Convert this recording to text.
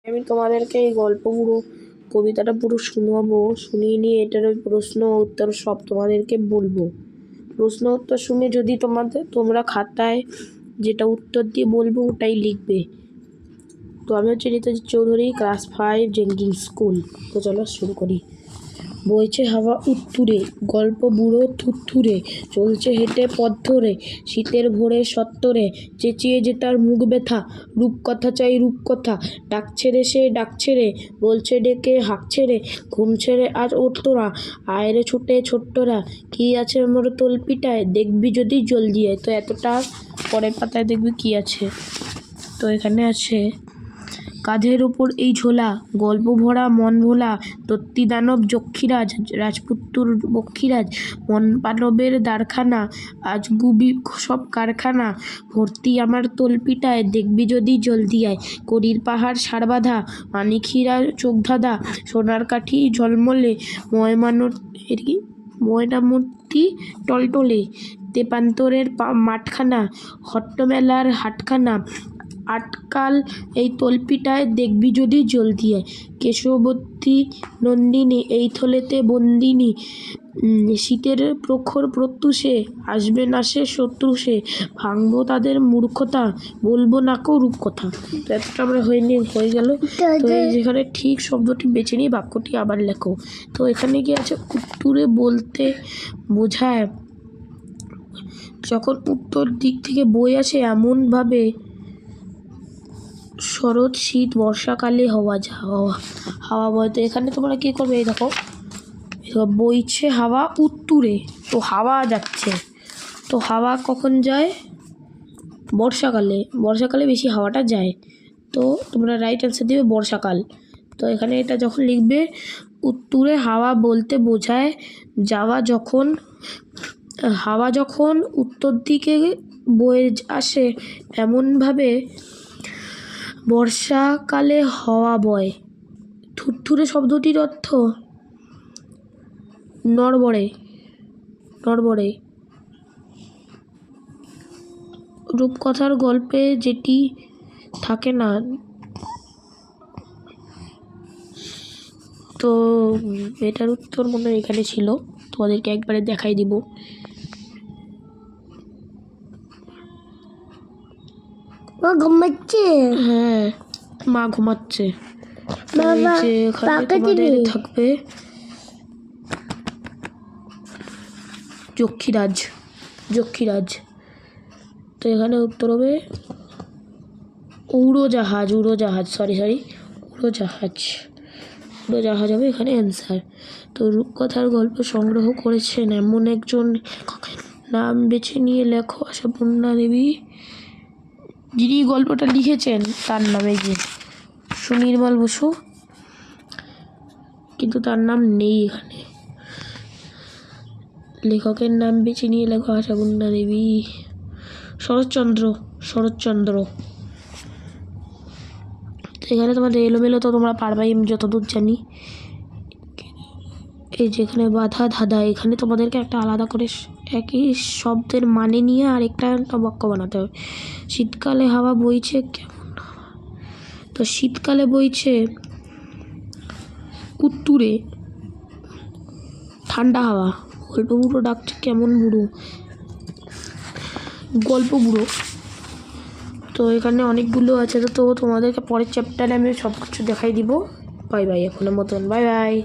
আমি তোমাদেরকে এই পুরো কবিতাটা পুরো শোনাবো, শুনিয়ে নিয়ে এটার প্রশ্ন উত্তর সব তোমাদেরকে বলবো। প্রশ্ন উত্তর শুনে যদি তোমরা খাতায় যেটা উত্তর দিয়ে বলবো ওটাই লিখবে। তো আমি হচ্ছে ঋতুজি চৌধুরী, ক্লাস 5, জেঙ্কিং স্কুল। তো চলো শুরু করি। বইছে হাওয়া উত্তুরে, গল্প বুড়ো থুরথুরে, চলছে হেঁটে পথ ধরে, শীতের ভোরে সত্তরে, চেঁচিয়ে যে তার মুখ ব্যথা, রূপকথা চাই রূপকথা, ডাকছে রে সে ডাকছে রে, বলছে ডেকে হাঁকছে রে, ঘুম ছেড়ে আজ ওঠতোরা, আয়রে ছুটে ছোট্টরা, কি আছে মোর তলপিটায়, দেখবি যদি জলদি আয়। তো এতটা পরের পাতায় দেখবি কি আছে। তো এখানে আছে, কাঁধের ওপর এই ঝোলা, গল্প ভরা মন ভোলা, দত্তিদানব যক্ষীরাজ, রাজপুত্তুর বক্ষীরাজ, মন পানবের দ্বারখানা, আজ গুবি সব কারখানা, ভর্তি আমার তলপিটায়, দেখবি যদি জলদি আয়, করির পাহাড় সার বাঁধা, মানিকহীরা চোখ ধাঁধা, সোনার কাঠি ঝলমলে, ময়নামূর্তি টলটলে, তেপান্তরের মাঠখানা, হট্টমেলার হাটখানা, আটকাল এই তলপিটায়, দেখবি যদি জলদি আয়, কেশবতী নন্দিনী এই থলেতে বন্দিনী, শীতের প্রখর প্রত্যুষে, আসবে না সে শত্রু সে, ভাঙবো তাদের মূর্খতা, বলবো না কো রূপকথা। তো এতটা আমরা হয়ে গেল। তো এই যেখানে ঠিক শব্দটি বেছে নিয়ে বাক্যটি আবার লেখো। তো এখানে কি আছে, উত্তরে বলতে বোঝায় যখন উত্তর দিক থেকে বয়ে আসে এমনভাবে, শরৎ শীত বর্ষাকালে হাওয়া বয়। তো এখানে তোমরা কী করবে, এই দেখো বইছে হাওয়া উত্তুরে, তো হাওয়া যাচ্ছে। তো হাওয়া কখন যায়, বর্ষাকালে বেশি হাওয়াটা যায়। তো তোমরা রাইট অ্যান্সার দেবে বর্ষাকাল। তো এখানে এটা যখন লিখবে, উত্তুরে হাওয়া বলতে বোঝায় হাওয়া যখন উত্তর দিকে বয়ে আসে এমনভাবে বর্ষাকালে হাওয়া বয়। থুরথুরে শব্দটির অর্থ নড়বড়ে। রূপকথার গল্পে যেটি থাকে না। তো এটার উত্তর মনে হয় এখানে ছিল, তোমাদেরকে একবারে দেখাই দিব। ঘুমাচ্ছে, হ্যাঁ মা ঘুমাচ্ছে। তোমাদের থাকবে যক্ষীরাজ। তো এখানে উত্তর হবে উড়োজাহাজ হবে এখানে অ্যান্সার। তো রূপকথার গল্প সংগ্রহ করেছেন এমন একজন লেখকের নাম বেছে নিয়ে লেখো। আশাপূর্ণা দেবী, যিনি গল্পটা লিখেছেন তার নামে যে সুনির্মল বসু, কিন্তু তার নাম নেই এখানে। লেখকের নাম বেছে নিয়ে লেখো। আশাপূর্ণা দেবী, শরৎচন্দ্র। এখানে তোমাদের এলোমেলো তো তোমরা পারবাই, আমি যতদূর জানি। এই যেখানে বাধা ধাঁধা, এখানে তোমাদেরকে একটা আলাদা করে একই শব্দের মানে নিয়ে আরেকটা বাক্য বানাতে হবে। শীতকালে হাওয়া বইছে কেমন, তো শীতকালে বইছে উত্তুরে ঠান্ডা হাওয়া। গল্প বুড়ো ডাকছে কেমন বুড়ো, গল্প বুড়ো। তো এখানে অনেকগুলো আছে। তো তোমাদেরকে পরের চ্যাপ্টারে আমি সব কিছু দেখাই দিব। বাই বাই, এখনের মতন বাই বাই।